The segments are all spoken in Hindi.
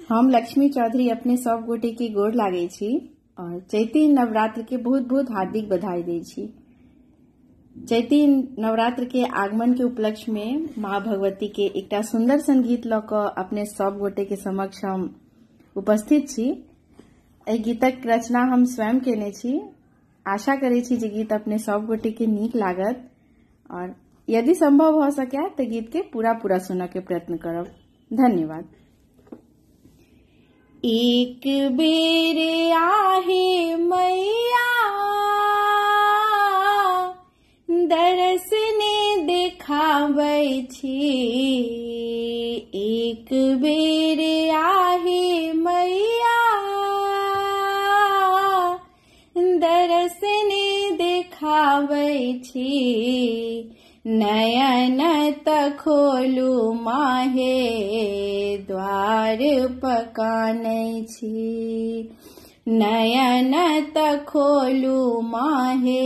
हम लक्ष्मी चौधरी अपने सब गोटे के गोर लागे छी और चैती नवरात्र के बहुत बहुत हार्दिक बधाई दे छी। चैती नवरात्र के आगमन के उपलक्ष्य में माँ भगवती के एकटा सुंदर संगीत ल क अपने सब गोटे के समक्ष हम उपस्थित छी। एहि गीतक रचना हम स्वयं केने छी। आशा करे छी जे गीत अपने सब गोटे के नीक लागत और यदि संभव हो सके तो गीत के पूरा सुनने के प्रयत्न करब। धन्यवाद। एक बेर आहे मैया दरस ने देखाबै छी। एक बेर आहे मैया दरस ने देखाबै छी। नयन त खोलू माहे द्वार पकानै छी। नयन त खोलू माहे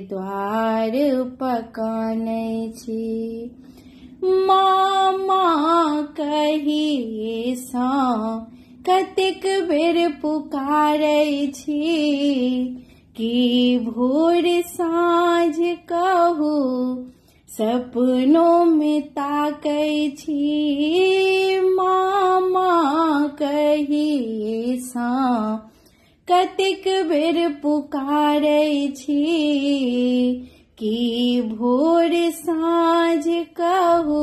द्वार पकानै छी। मामा कही सा कतेक बेर पुकारै छी कि भोर साँझ कहू सपनों में ताकै छी। मामा कही सा कतेक बेर पुकारै छी कि भोर साँझ कहू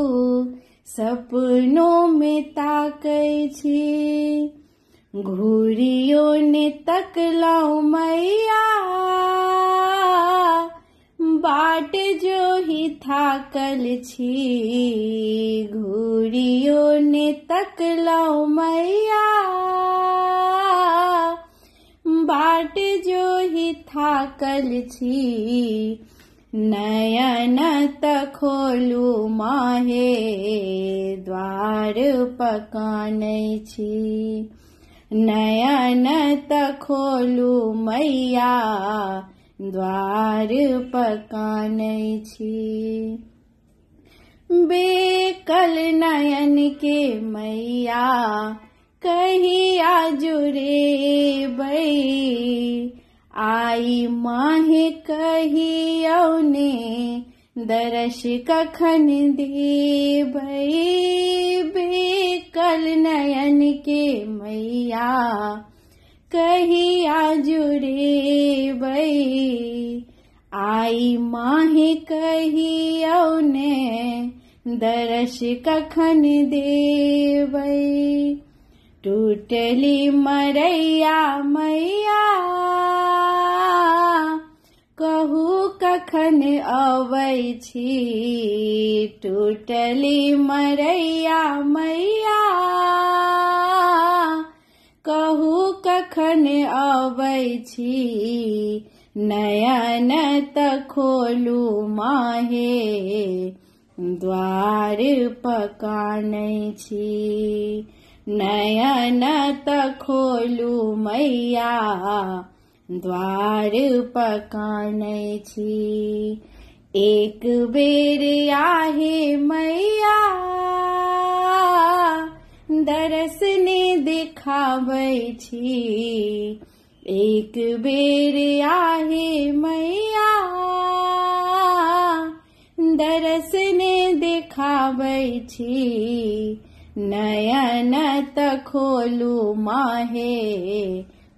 सपनों में ताकै छी। घूरियो ने तकलौ मैया बाट जो ही थाकल छी। घूरियो ने तकलौ मैया बाट जो ही थाकल छी। नयन त खोलू माहे द्वार पकानै छी। नयन त खोलू मैया द्वार पकानै छी। बेकल नयन के मैया कहिया जुड़ेबै। आई माहे कहियौ ने दरस कखन देबै। बेकल नयन के मैया कहिया जुड़ेबै। आई माहे कहियौ ने दरस कखन देबै। टूटली मरैया मैया कहू कखन अबै छी। टूटली मरैया मैया कहू कखन अबै छी। नयन त खोलू माहे द्वार पकानै छी। नयन त खोलू मैया द्वार पकानै छी। एक बेर आहे मैया दरस ने देखाबै छी। एक बेर आहे मैया दरस ने देखाबै छी। नयन त खोलू माहे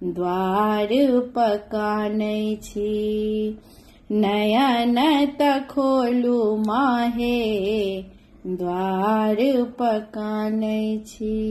द्वार पकानै छी। नयन त खोलू माहे द्वार पकानै छी।